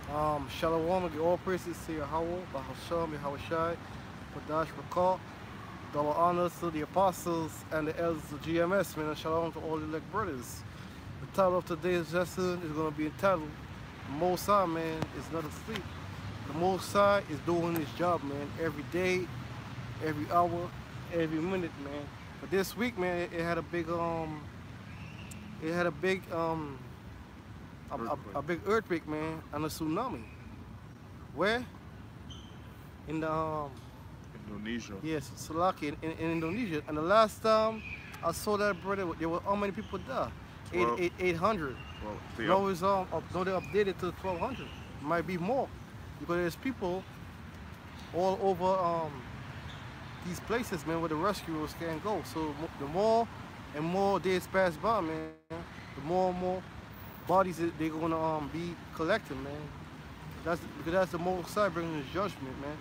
Shalom, the all praises to Yahweh, Bahasham, Yahushai, Padash Rakah. Double honors to the apostles and the elders of GMS, man, and shalom to all the elect brothers. The title of today's lesson is going to be entitled, The Most High, man, is not asleep. The Most High is doing his job, man, every day, every hour, every minute, man. But this week, man, it had a big, a big earthquake, man, and a tsunami. Where? In the, Indonesia. yes, Salaki in Indonesia. And the last time I saw that, brother, there were how many people died? 800. Well, No, it's no, they updated to 1,200. Might be more, because there's people all over these places, man, where the rescuers can't go. So the more and more days pass by, man, the more and more bodies that they're gonna be collecting, man. Because that's the Most High bringing his judgment, man.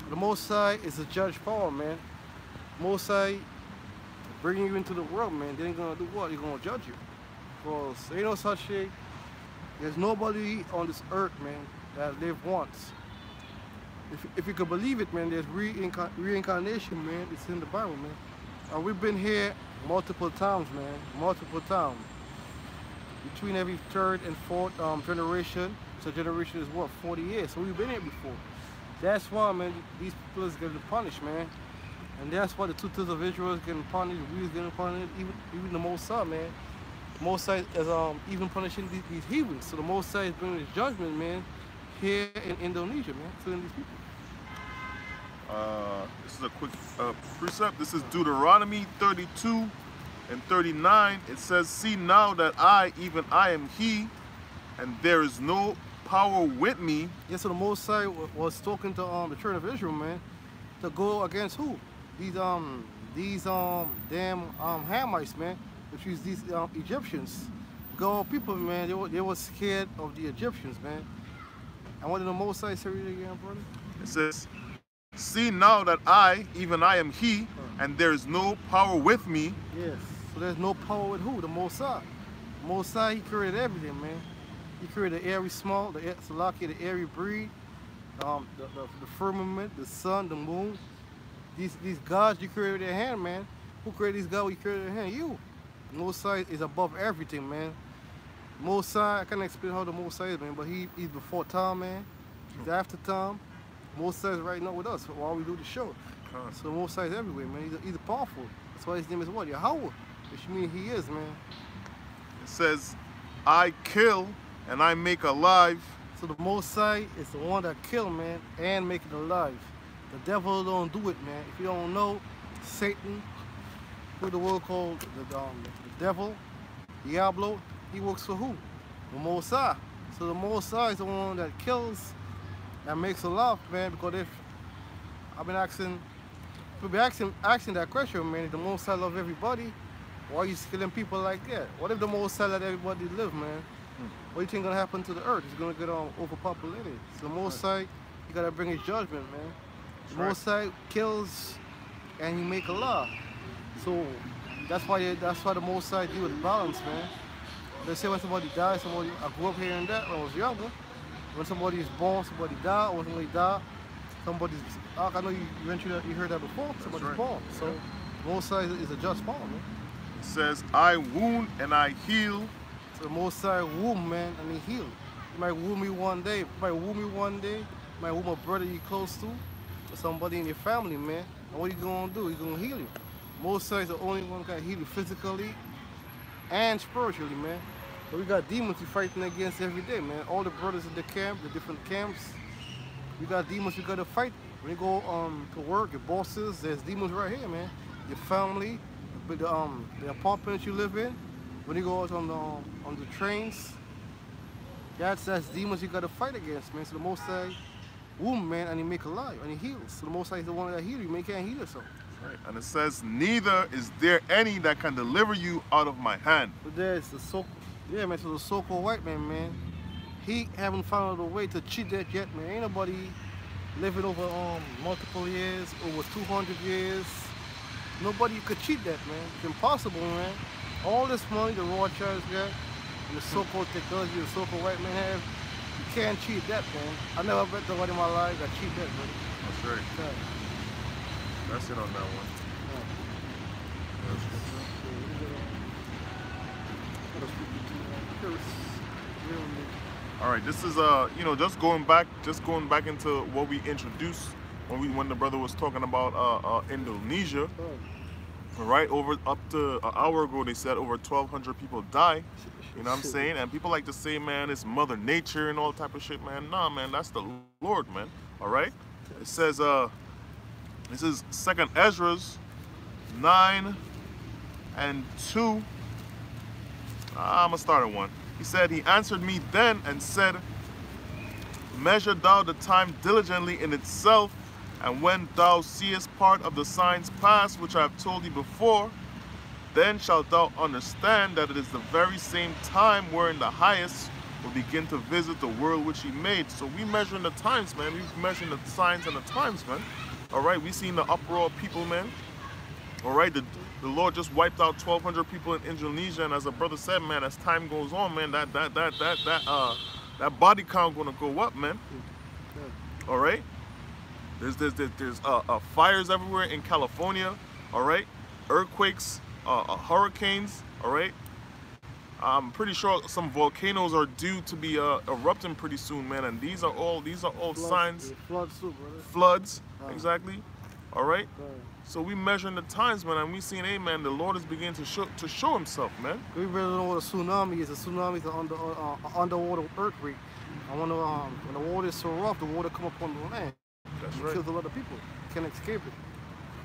The Most High is a judge power, man. Most High bringing you into the world, man. They ain't gonna do what? They're gonna judge you. Because ain't no such thing. There's nobody on this earth, man, that lived once. If you could believe it, man, there's reincarnation, man. It's in the Bible, man. And we've been here multiple times, man. Multiple times. Between every third and fourth generation. So generation is what, 40 years. So we've been here before. That's why, man, these people is getting punished, man. And that's why the two-thirds of Israel is getting punished. We is getting punished. Even the Most High, man. The Most High is even punishing these heathens. So the Most High is bringing his judgment, man, here in Indonesia, man, killing these people. This is a quick precept. This is Deuteronomy 32 and 39. It says, "See now that I, even I, am He, and there is no power with me." Yeah, so the Most High was talking to the children of Israel, man, to go against who? These damn Hamites, man, which is these Egyptians. Go people, man, they were scared of the Egyptians, man. And what did the Most High say again, brother? It says, "See now that I, even I, am He, and there is no power with me." Yes. So there's no power with who? The Most High. The Most High, he created everything, man. He created the air we smell, the air we breathe, the firmament, the sun, the moon. These gods you created with your hand, man. Who created these gods you created with your hand? You. The Most High is above everything, man. Most High, I can't explain how the Most High is, man, but he's before time, man. He's after time. Most High is right now with us while we do the show. So Most High is everywhere, man. He's powerful. That's why his name is what? Yahweh. Which means he is, man. It says, "I kill and I make alive." So the Most High is the one that kill, man, and make it alive. The devil don't do it, man. If you don't know, Satan, who the world called the devil, Diablo, he works for who? The Most High. So the Most High is the one that kills and makes alive, man. Because if I've been asking, asking that question, man, if the Most High love everybody, why are you killing people like that? What if the Most High let everybody live, man? What do you think gonna happen to the earth? It's gonna get overpopulated. So the Most High, you gotta bring his judgment, man. The Most High kills and he make a law. So that's why the Most High deal with balance, man. They say when somebody dies, I grew up hearing that when I was younger. When somebody is born, somebody died. When somebody died, I know you heard that before. Somebody's born. So the Most High is a just power, man. It says, "I wound and I heal." So the Most High womb, man, and he healed. You might womb me one day. You might womb me one day. You might womb a brother you close to, or somebody in your family, man. And what you gonna do? He's gonna heal you. Most High is the only one who can heal you physically and spiritually, man. But we got demons we fighting against every day, man. All the brothers in the camp, the different camps, we got demons we gotta fight. When you go to work, your bosses, there's demons right here, man. Your family, the apartments you live in. When you go out on the trains, that's demons you gotta fight against, man. So the Most High womb, man, and he make alive and he heals. So the Most High is the one that heals you, man. You can't heal yourself. Right. And it says, "Neither is there any that can deliver you out of my hand." So there's the man. So the so-called white man, man, he haven't found a way to cheat that yet, man. Ain't nobody living over multiple years, over 200 years. Nobody could cheat that, man. It's impossible, man. All this money the Rothschilds got, and the so-called technology the so-called white man have, you can't cheat that, man. I never bet nobody in my life that cheat that, brother. That's right. Yeah. That's it on that one. All right, this is you know, just going back into what we introduced when the brother was talking about Indonesia. Right, up to an hour ago, they said over 1,200 people die. You know what I'm saying? And people like to say, man, it's Mother Nature and all type of shit, man. Nah, man, that's the Lord, man. All right. It says, this is 2nd Ezra's 9 and 2. I'm gonna start at 1. He said, he answered me then and said, measure thou the time diligently in itself, and when thou seest part of the signs pass, which I have told thee before, then shalt thou understand that it is the very same time wherein the highest will begin to visit the world which he made. So we measuring the times, man. We measuring the signs and the times, man. All right, we seen the uproar of people, man. All right, the Lord just wiped out 1,200 people in Indonesia, and as a brother said, man, as time goes on, man, that body count gonna go up, man. All right. There's fires everywhere in California, all right? Earthquakes, hurricanes, all right? I'm pretty sure some volcanoes are due to be erupting pretty soon, man. And these are all signs. Floods too, brother. Floods, exactly. All right. So we measuring the times, man, and we seeing, hey, man, the Lord is beginning to show Himself, man. We really know what a tsunami is. A tsunami is an underwater earthquake. And when the water is so rough, the water come up on the land. That's It right. kills a lot of people. Can't escape it.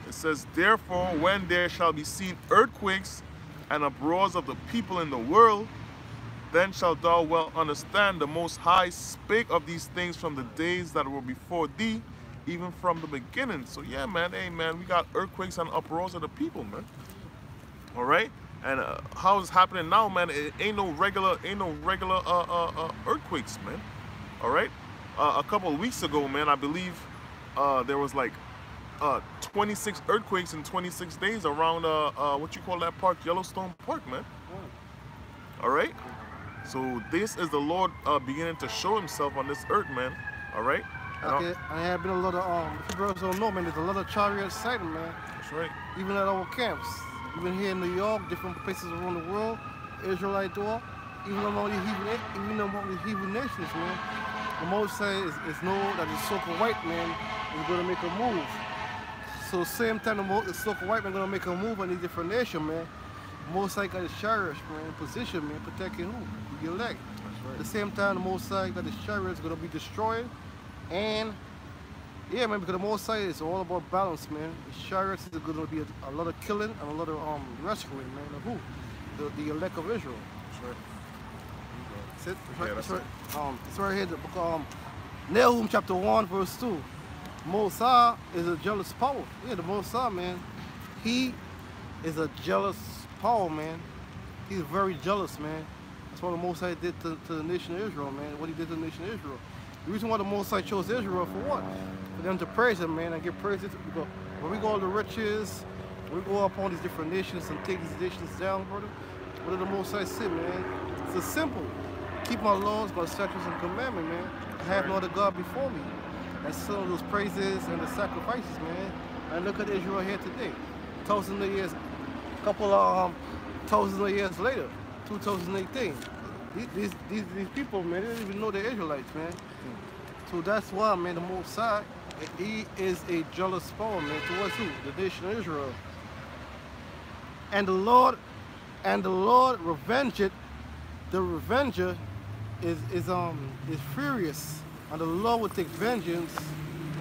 It says, therefore, when there shall be seen earthquakes and uproars of the people in the world, then shalt thou well understand the Most High spake of these things from the days that were before thee, even from the beginning. So yeah, man, hey, man, we got earthquakes and uproars of the people, man. All right, and how it's happening now, man? It ain't no regular earthquakes, man. All right, a couple of weeks ago, man, I believe there was like 26 earthquakes in 26 days around what you call that park, Yellowstone Park, man. All right. So this is the Lord beginning to show Himself on this earth, man. All right. Okay, and there have been a lot of if you brothers don't know, man, there's a lot of chariots sighting, man. That's right. Even at our camps, even here in New York, different places around the world, Israelite door, even among the Hebrew nations, man. The Most High is know that the so-called white man is going to make a move. So same time the so-called white man going to make a move on these different nations, man. Most High got his chariots, man, in position, man, protecting who? The elect. That's right. At the same time, the Most High got his chariots going to be destroyed. And yeah, man, because the Most High is all about balance, man. His chariots is going to be a lot of killing and a lot of rescuing, man. Of who? The elect of Israel. That's right. It's right here, the book of Nahum chapter 1, verse 2. Most High is a jealous power. Yeah, the Most High, man. He is a jealous power, man. He's very jealous, man. That's what the Most High did to the nation of Israel, man. What He did to the nation of Israel. The reason why the Most High chose Israel for what? For them to praise Him, man, and give praises. When we go all the riches, we go up on these different nations and take these nations down, brother. What did the Most High say, man? It's a simple. Keep my laws, my statutes, and commandments, man. I have no other God before me. And some of those praises and the sacrifices, man. And look at Israel here today. Thousands of years, couple of thousands of years later, 2018. These people, man, they don't even know they're Israelites, man. So that's why, man, the Most High, He is a jealous power, man, towards who? The nation of Israel. And the Lord revenged. The revenger is furious, and the Lord will take vengeance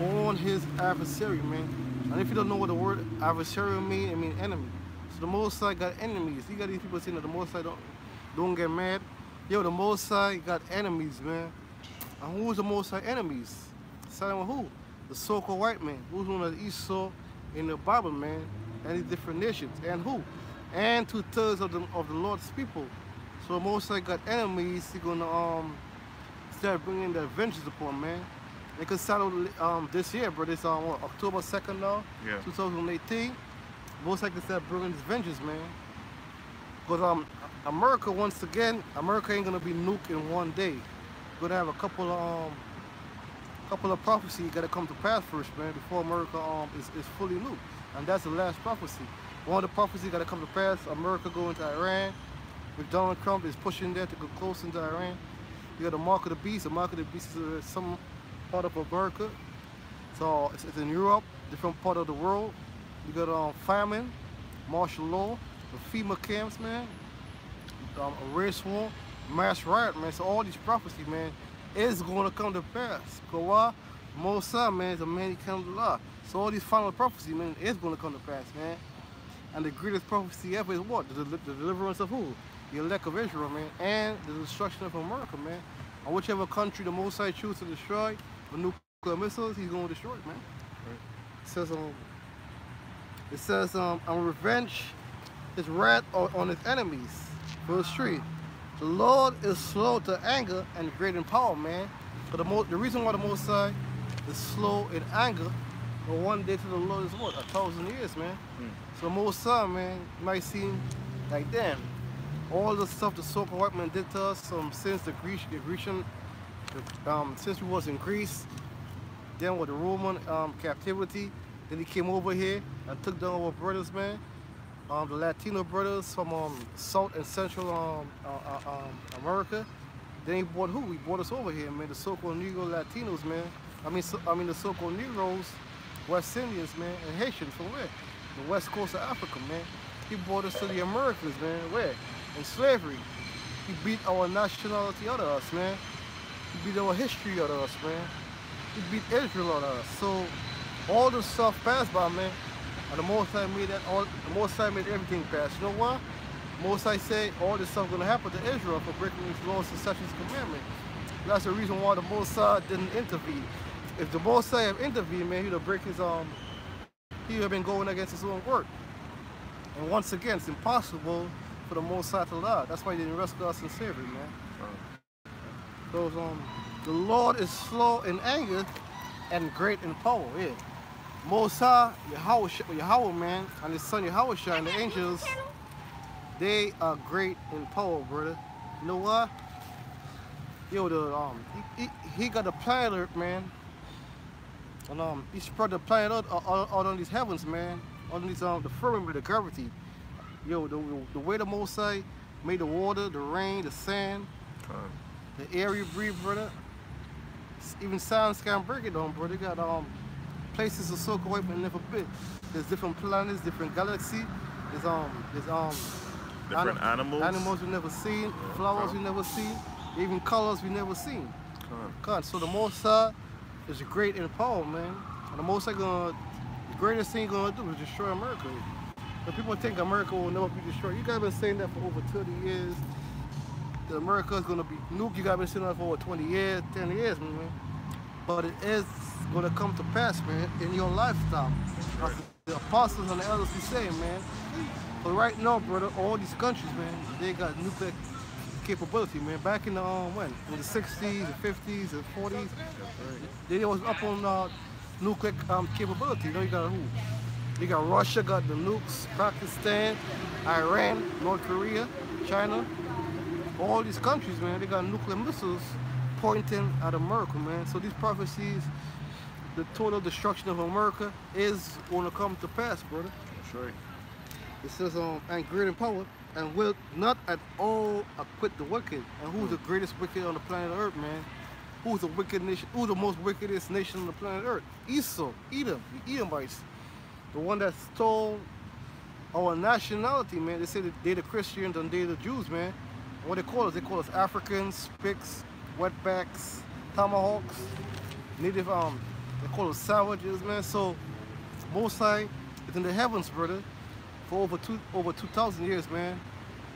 on His adversary, man. And if you don't know what the word adversary means, it means enemy. So the Most High got enemies. You got these people saying that the Most High don't get mad. Yo, the Most High got enemies, man. And who's the Most High enemies? Starting with who? The so-called white man. Who's known as Esau in the Bible, man. And these different nations. And who? And 2/3 of the Lord's people. So the Most High got enemies. He's gonna start bringing the vengeance upon, man. They could settle this year, bro. This October 2nd now, Yeah. 2018. Most High could start bringing this vengeance, man. Because America, once again, America ain't gonna be nuked in one day. gonna have a couple of prophecy gotta come to pass first, man, before America is fully new. And that's the last prophecy. One of the prophecies gotta come to pass, America going to Iran, which Donald Trump is pushing there to go close into Iran. You got the mark of the beast. The mark of the beast is some part of America. So it's in Europe, different part of the world. You got famine, martial law, the FEMA camps, man, a race war, mass riot, man. So all these prophecies, man, is going to come to pass. Because why? Mosai, man, is a man he comes to lie. So all these final prophecies, man, is going to come to pass, man. And the greatest prophecy ever is what? The deliverance of who? The elect of Israel, man, and the destruction of America, man. And whichever country the Mosai chooses to destroy with nuclear missiles, he's going to destroy it, man. Right. It says, and revenge his wrath on his enemies. Verse 3. The Lord is slow to anger and great in power, man. But the reason why the Mosai is slow in anger, but one day to the Lord is what? 1,000 years, man. So the Mosai, man, might seem like, damn, all the stuff the so-called white man did to us since the Grecian, since we was in Greece, then with the Roman captivity, then he came over here and took down our brothers, man. The Latino brothers from South and Central America. Then he brought who? He brought us over here, man. The so-called Negro Latinos, man. I mean the so-called Negroes, West Indians, man, and Haitians from where? The west coast of Africa, man. He brought us to the Americas, man. Where? In slavery. He beat our nationality out of us, man. He beat our history out of us, man. He beat Israel out of us. So all the stuff passed by, man. And the Mosai made that the Mosai made everything pass. You know why? Mosai said all this stuff gonna happen to Israel for breaking his laws and such his commandment. That's the reason why the Mosai didn't intervene. If the Mosai had intervened, man, he'd have break his he would have been going against his own word. And once again, it's impossible for the Mosai to lie. That's why he didn't rescue us in slavery, man. So the Lord is slow in anger and great in power. Yeah. Mosai, Yahweh, man, and his son Yahweh and the angels, they are great in power, brother. You know what? Yo, he got the planet Earth, man. And he spread the planet out on these heavens, man. On these the firmament, the gravity. Yo, the way the Mosai made the water, the rain, the sand, the air you breathe, brother. Even science can't break it down, brother. They got places the so-called white man never been. There's different planets, different galaxies. There's different animals we never seen, flowers we never seen, even colors we never seen. So the Mosai is great in power, man. And the Mosai the greatest thing gonna do is destroy America. So people think America will never be destroyed. You guys been saying that for over 30 years. That America is gonna be nuked. You guys been saying that for over 20 years, 10 years, man. But it is gonna come to pass, man, in your lifetime. Right. The apostles and the elders be saying, man. But right now, brother, all these countries, man, they got nuclear capability, man. Back in the when? In the 60s, the 50s, the 40s, they was up on nuclear capability. You know, you got who? You got Russia, got the nukes, Pakistan, Iran, North Korea, China. All these countries, man, they got nuclear missiles pointing at America, man. So these prophecies, the total destruction of America is going to come to pass, brother. That's right. It says, and great in power, and will not at all acquit the wicked. And who's the greatest wicked on the planet Earth, man? Who's the wicked nation? Who's the most wickedest nation on the planet Earth? Esau, Edom, the Edomites, the one that stole our nationality, man. They say that they're the Christians and they're the Jews, man. And what they call us Africans, Picts, wetbacks, tomahawks, native, they call us savages, man. So Mosai is in the heavens, brother, for over 2,000 years, man.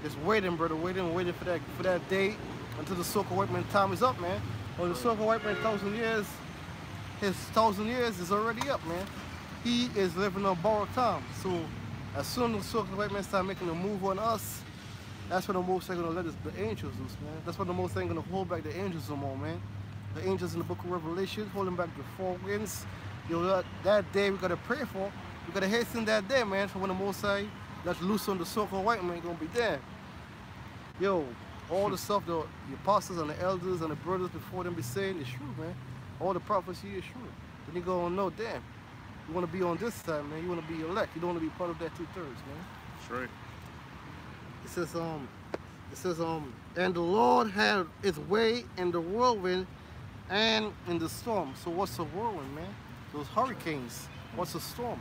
Just waiting, brother, waiting for that day until the so-called white man time is up, man. Or the so-called white man 1,000 years, his 1,000 years is already up, man. He is living on borrowed time. So as soon as the so-called white man start making a move on us, that's when the Most High gonna let the angels loose, man. That's when the Most High gonna hold back the angels some more, man. The angels in the book of Revelation, holding back the four winds. Yo, that day we gotta pray for. We gotta hasten that day, man, for when the Most High that's loose on the so-called white man gonna be there. Yo, All the stuff the apostles and the elders and the brothers before them be saying is true, man. All the prophecy is true. Then you go and know, damn, you want to be on this side, man. You want to be elect. You don't want to be part of that 2/3, man. That's right. It says, and the Lord had his way in the whirlwind and in the storm. So what's a whirlwind, man? Those hurricanes. What's a storm?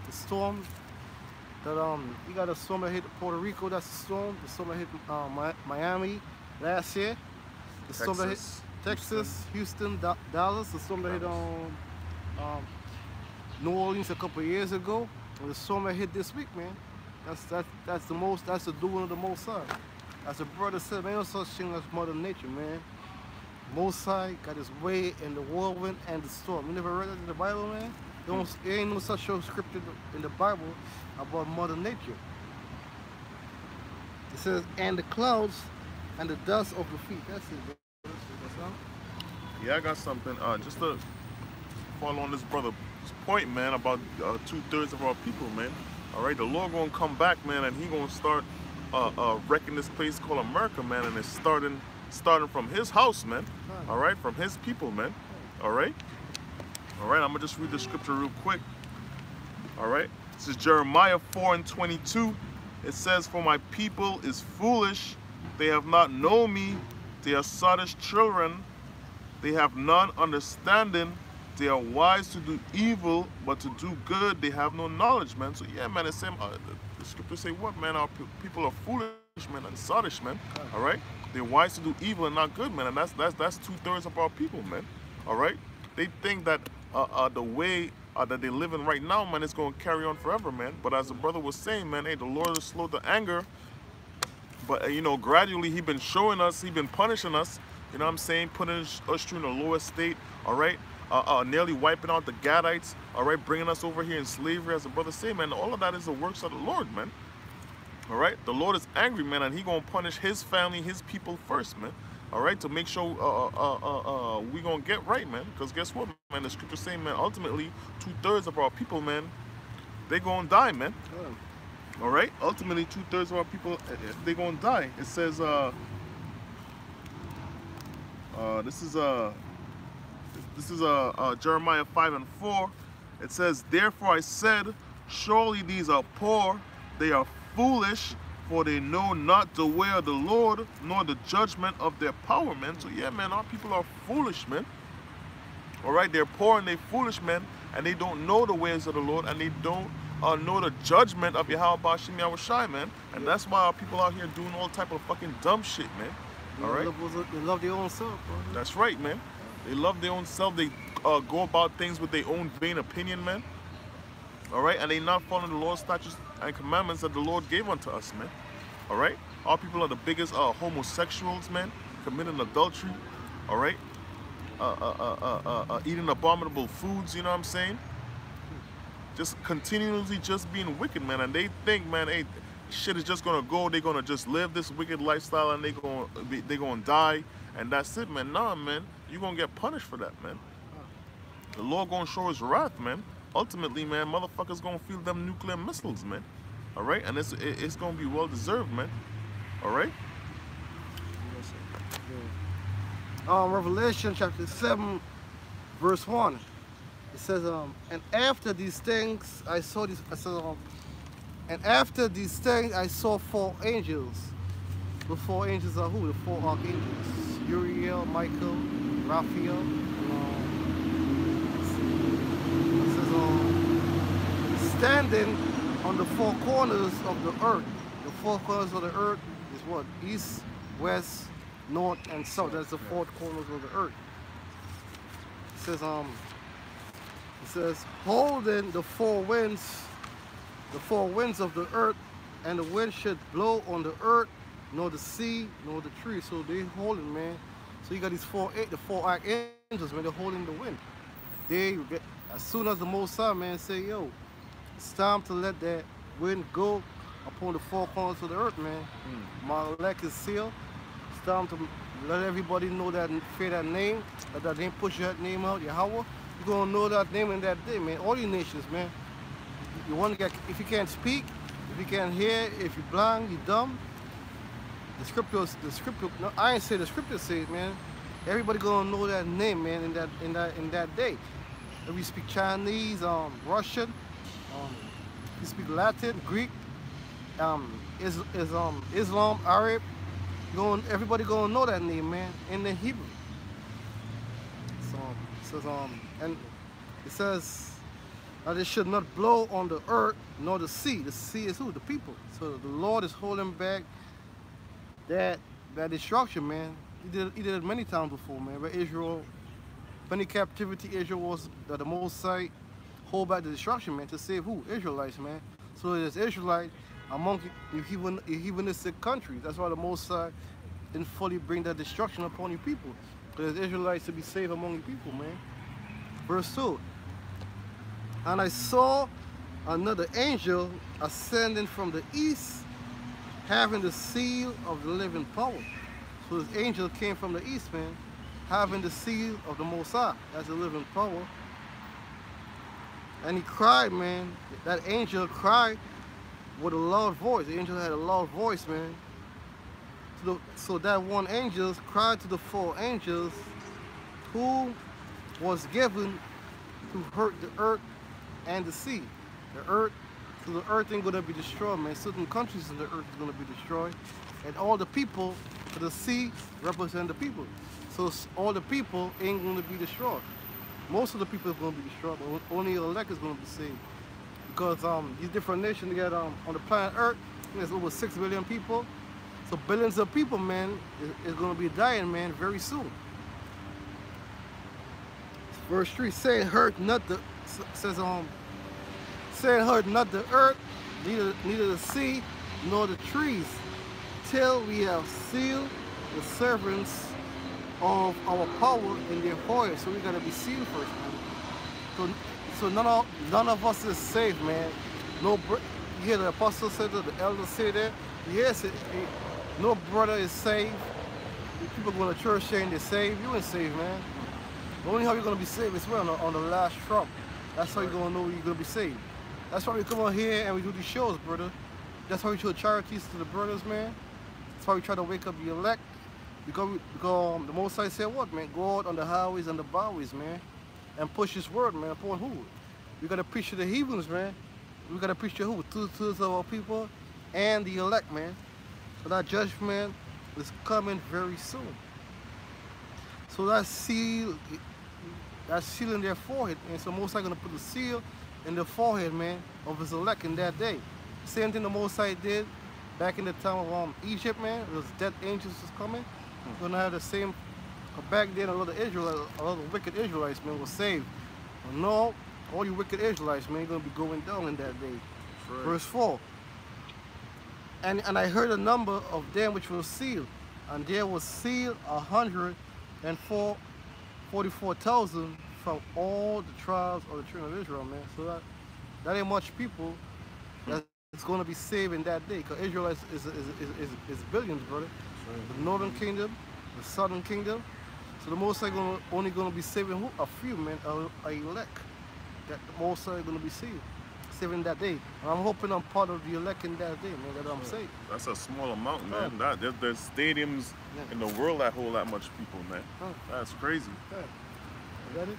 The storm that you got a storm that hit Puerto Rico. That's a storm. The storm that hit Miami last year. The storm that hit Texas, Houston, Dallas. The storm that hit New Orleans a couple of years ago. And the storm that hit this week, man. That's the doing of the Most High. As the brother said, man, no such thing as Mother Nature, man. Most High got his way in the whirlwind and the storm. You never read that in the Bible, man? There ain't no such scripture in the Bible about Mother Nature. It says, and the clouds and the dust of the feet. That's it, bro. That's all. Yeah, I got something. Just to follow on this brother's point, man, about 2/3 of our people, man. All right, the Lord gonna come back, man, and he gonna start wrecking this place called America, man, and it's starting from his house, man. All right, from his people, man. All right, I'm gonna just read the scripture real quick. All right, this is Jeremiah 4:22. It says, "For my people is foolish; they have not known me. They are sottish children; they have none understanding. They are wise to do evil, but to do good they have no knowledge," man. So yeah, man, it's same. The scripture say what, man? Our people are foolish, man, and sottish, man. All right, they're wise to do evil and not good, man, and that's 2/3 of our people, man. All right, they think that the way that they're living right now, man, is going to carry on forever, man. But as the brother was saying, man, hey, the Lord is slow to anger, but you know, gradually He been showing us, He been punishing us. You know what I'm saying? Putting us through in the lowest state. All right. Nearly wiping out the Gadites, all right, bringing us over here in slavery, as the brother said, man. All of that is the works of the Lord, man. All right, the Lord is angry, man, and He gonna punish His family, His people first, man. All right, to make sure we gonna get right, man. Because guess what, man? The scripture saying, man, ultimately 2/3 of our people, man, they gonna die, man. All right, ultimately 2/3 of our people, they gonna die. It says, This is Jeremiah 5:4. It says, "Therefore I said, surely these are poor, they are foolish, for they know not the way of the Lord, nor the judgment of their power," man. So yeah, man, our people are foolish, man. All right, they're poor and they're foolish, man, and they don't know the ways of the Lord, and they don't know the judgment of Yahweh Bashim Yahushai, man. And that's why our people out here doing all type of fucking dumb shit, man. All right, They love their own self, bro. that's right, man. They love their own self. They go about things with their own vain opinion, man. All right, and they not following the Lord's statutes and commandments that the Lord gave unto us, man. All right, our people are the biggest homosexuals, man, committing adultery. All right, eating abominable foods. You know what I'm saying? Just continuously just being wicked, man. And they think, man, hey, shit is just gonna go. They're gonna just live this wicked lifestyle and they gonna die, and that's it, man. Nah, man. You're going to get punished for that, man. The Lord going to show His wrath, man. Ultimately, man, motherfuckers going to feel them nuclear missiles, man. All right? And it's going to be well-deserved, man. All right? Revelation chapter 7, verse 1. It says, and after these things I saw and after these things I saw 4 angels. The 4 angels are who? The 4 archangels. Uriel, Michael, Raphael. It says, standing on the 4 corners of the earth. The 4 corners of the earth is what? East, west, north, and south. That's the 4 corners of the earth. It says, holding the 4 winds of the earth, and the wind should blow on the earth, nor the sea, nor the tree. So they holding, man. So you got these 4 archangels, man. They're holding the wind. As soon as the Most High, man, say, yo, it's time to let that wind go upon the 4 corners of the earth, man. My elect is sealed. It's time to let everybody know that, fear that name, that name, push that name out, Yahweh. You're gonna know that name in that day, man. All you nations, man. You want to get, if you can't speak, if you can't hear, if you're blind, you're dumb, the scripture. No, I ain't say the scripture say it, man. Everybody gonna know that name, man. In that day, if you speak Chinese, Russian, you speak Latin, Greek, Islam, Arab. Everybody gonna know that name, man. In the Hebrew. So it says and it says that it should not blow on the earth nor the sea. The sea is who? The people. So the Lord is holding back that destruction, man. He did it many times before, man. But Israel, many captivity, Israel was the Most High hold back the destruction, man, to save who? Israelites, man. So there's Israelites among the heathenistic countries. That's why the Most High didn't fully bring that destruction upon your people. Because there's Israelites to be saved among your people, man. Verse 2. And I saw another angel ascending from the east, having the seal of the living power. So this angel came from the east, man, having the seal of the Most High. That's the living power. And he cried, man. That angel cried with a loud voice. The angel had a loud voice, man. So that one angel cried to the four angels who was given to hurt the earth and the sea. So the earth ain't gonna be destroyed, man. Certain countries in the earth is gonna be destroyed, and all the people to the sea represent the people. So all the people ain't gonna be destroyed. Most of the people are gonna be destroyed, but only the elect is gonna be saved. Because these different nations got on the planet Earth, there's over 6 billion people. So billions of people, man, is gonna be dying, man, very soon. Verse 3 saying, hurt not the earth, neither the sea, nor the trees, till we have sealed the servants of our power in their forehead. So we gotta be sealed first, man. So none of us is safe, man. You hear the apostle say that, the elders say that. Yes, no brother is saved. People go to church saying they're saved. You ain't saved, man. The only how you're gonna be saved is on the last trump. That's how you're gonna know you're gonna be saved. That's why we come on here and we do these shows, brother. That's why we show charities to the brothers, man. That's why we try to wake up the elect. Because the Most High said what, man? Go out on the highways and the byways, man, and push His word, man, upon who? We gotta preach to the heathens, man. We gotta preach to who? To our people and the elect, man. So that judgment is coming very soon. So that seal in their forehead, and so Most High gonna put the seal in the forehead, man, of His elect in that day. Same thing the Most High did back in the time of Egypt, man. Those death angels was coming. We're gonna have the same. Back then, a lot of wicked Israelites, man, were saved. But no, all you wicked Israelites, man, gonna be going down in that day. Right. Verse 4. And I heard a number of them which were sealed, and there was sealed 144,000 from all the tribes of the children of Israel, man. So that ain't much people that's going to be saved in that day, because Israel is billions, brother. Right. The northern kingdom, the southern kingdom. So the Most High only going to be saving a few, man, a elect. That the Most High going to be saving that day. And I'm hoping I'm part of the elect in that day, man, that I'm saved. That's a small amount, man. Yeah. There's stadiums in the world that hold that much people, man. That's crazy. Yeah. You got it?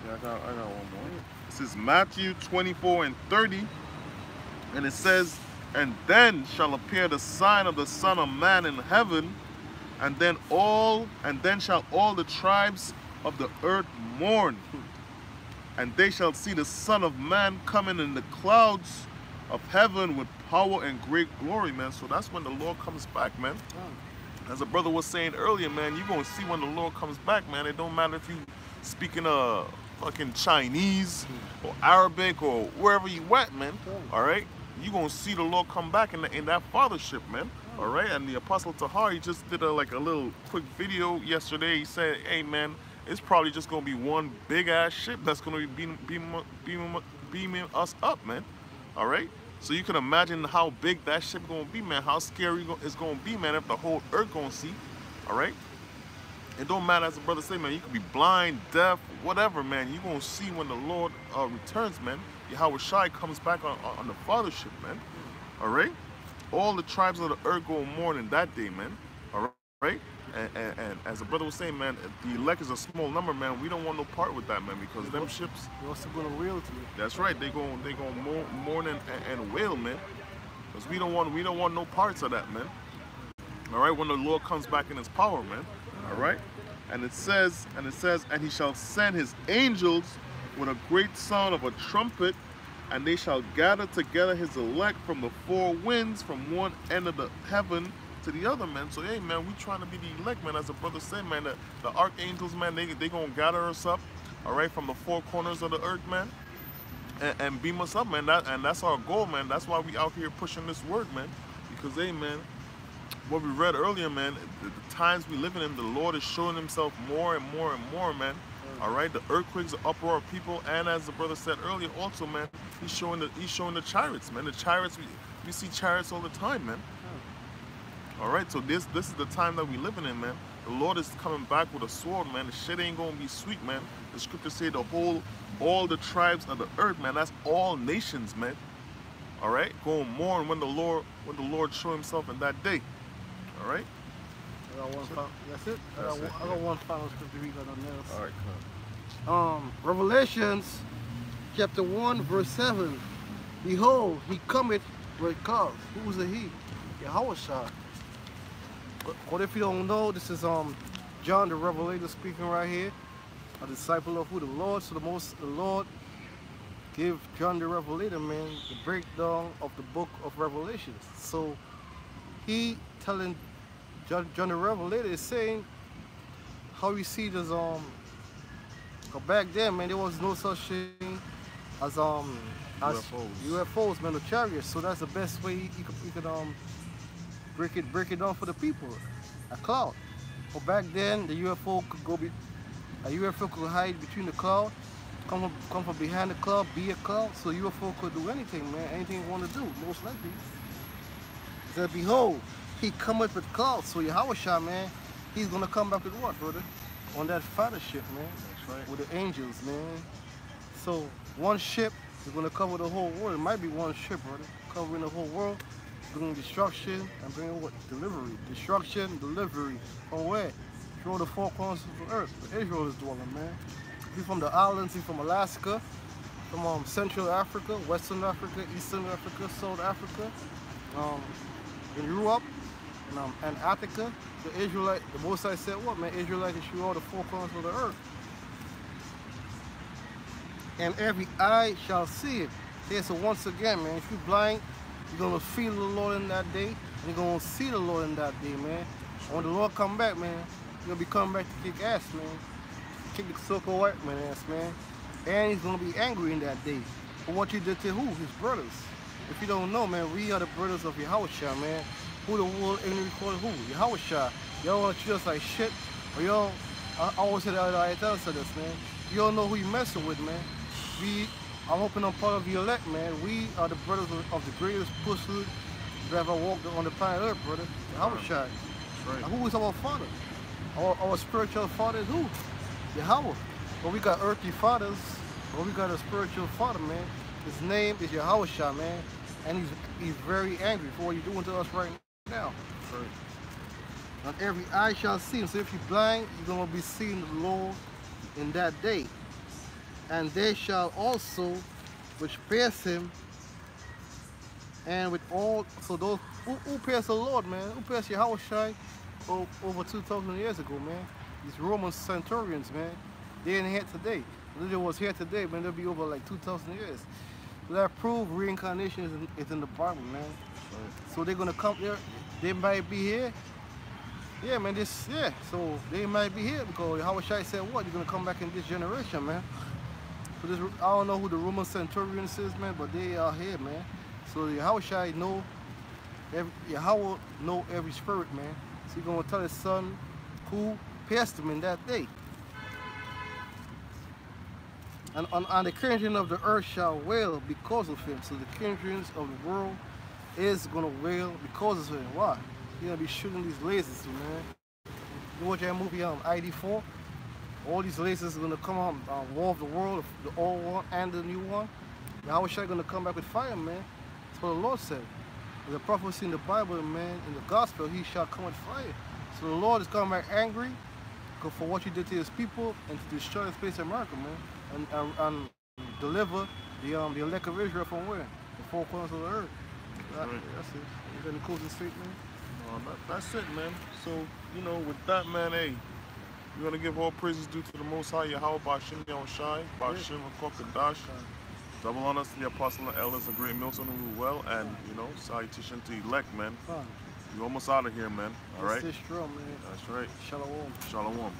Yeah, I got one more. This is Matthew 24:30. And it says, and then shall appear the sign of the Son of Man in heaven, and then shall all the tribes of the earth mourn, and they shall see the Son of Man coming in the clouds of heaven with power and great glory, man. So that's when the Lord comes back, man. As a brother was saying earlier, man, you're going to see when the Lord comes back, man. It don't matter if you speaking fucking Chinese or Arabic or wherever you at, man. All right? You're going to see the Lord come back in that fathership, man. All right? And the Apostle Tahar, he just did a little quick video yesterday. He said, hey, man, it's probably just going to be one big-ass ship that's going to be beaming us up, man. All right? So you can imagine how big that ship going to be, man. How scary it's going to be, man, if the whole earth going to see. All right? It don't matter, as the brother say, man. You could be blind, deaf, whatever, man. You're going to see when the Lord returns, man. Yahweh Shai comes back on the fathership, man. All right? All the tribes of the earth go mourn in that day, man. right? And as the brother was saying, man, the elect is a small number, man. We don't want no part with that, man, because them ships. You're also gonna wail to you. That's right. They going mourn and wail, man, because we don't want no parts of that, man. All right, when the Lord comes back in His power, man. All right, and it says, and He shall send His angels with a great sound of a trumpet, and they shall gather together His elect from the four winds, from one end of the heaven to the other, man. So hey, man, we trying to be the elect, man. As the brother said, man, the archangels, man, they gonna gather us up, all right, from the four corners of the earth, man, and beam us up, man. And that's our goal, man. That's why we out here pushing this word, man. Because hey, man, what we read earlier, man, the times we living in, the Lord is showing Himself more and more and more, man. All right, the earthquakes, the uproar of people, and as the brother said earlier, also, man, He's showing the chariots, man. The chariots, we see chariots all the time, man. All right, so this is the time that we living in, man. The Lord is coming back with a sword, man. The shit ain't gonna be sweet, man. The scriptures say all the tribes of the earth, man. That's all nations, man. All right, going mourn when the Lord show Himself in that day. All right. That's it. I got one final scripture we got on there. All right, come Revelations chapter 1 verse 7. Behold, He cometh with clouds. Who is the He? Yahushua. But if you don't know, this is John the Revelator speaking right here, a disciple of who? The Lord. So the Lord give John the Revelator, man, the breakdown of the book of Revelations. So he telling John the Revelator is saying how you see this back then, man, there was no such thing as UFOs, man, the chariots. So that's the best way you could break it down for the people. A cloud. But back then, the UFO could hide between the cloud, come from behind the cloud, be a cloud. So UFO could do anything, man. Anything it want to do, most likely. He said, behold, He cometh with clouds. So Yahushua, man, He's gonna come back with what, brother? On that fighter ship, man. That's right. With the angels, man. So one ship is gonna cover the whole world. It might be one ship, brother, covering the whole world. Bringing destruction and bringing what? Delivery. Destruction, delivery. From where? From the four corners of the earth. Where Israel is dwelling, man. He's from the islands, he's from Alaska, from Central Africa, Western Africa, Eastern Africa, South Africa, in Europe, and Antarctica. The Israelite, the Most High said what, man? Israelites should all the four corners of the earth. And every eye shall see it. Yeah, so once again, man, if you're blind, you're gonna feel the Lord in that day, and you're gonna see the Lord in that day, man. And when the Lord come back, man, you're gonna be coming back to kick ass, man. Kick the so-called white man ass, man. And He's gonna be angry in that day for what you did to who? His brothers. If you don't know, man, we are the brothers of Yahushua, man. Who the world ignorantly call who? Yahushua. Y'all wanna treat us like shit, or y'all, I always say that I tell us this, man. You don't know who you messing with, man. I'm hoping I'm part of the elect, man. We are the brothers of the greatest pussy that ever walked on the planet Earth, brother. Yahushua. Right. Who is our father? Our spiritual father is who? Yahweh. But we got earthly fathers, but we got a spiritual father, man. His name is Yahushua, man. And he's very angry for what you're doing to us right now. Right. Not every eye shall see Him. So if you're blind, you're going to be seeing the Lord in that day. And they shall also which pierce Him, and with all, so those who pierced the Lord, man, who pierced Yahushua over 2,000 years ago, man. These Roman centurions, man, they ain't here today. If they was here today, man, they'll be over like 2,000 years. So that proves reincarnation is in the Bible, man. Right. So they're gonna come there. They might be here. Yeah, man. So they might be here because Yahushua said, "What? You're gonna come back in this generation, man." So this, I don't know who the Roman centurions is, man, but they are here, man. So Yahushua Yahweh know every spirit, man. So He's gonna tell His Son who pierced Him in that day. And on the kindred of the earth shall wail because of Him. So the kindred of the world is gonna wail because of Him. Why? He's gonna be shooting these lasers, man. You watch that movie ID4? All these lasers are gonna come on, War of the World, the old one and the new one. Yahushua gonna come back with fire, man. That's what the Lord said. There's a prophecy in the Bible, man, in the gospel, He shall come with fire. So the Lord is coming back angry for what you did to his people and to destroy the space of America, man. And deliver the elect of Israel from where? The four corners of the earth. That's it. You got any closing statement? That's it, man. So, you know, with that, man, hey, we're going to give all praises due to the Most High Yahweh, Bashim Yahushai, Bashim Kokadash. Double honors to the apostle and elders of Great Milton who well, and, you know, salutation to elect, man. You're almost out of here, man. All right? Stay strong, man. That's right. Shalom. Shalom.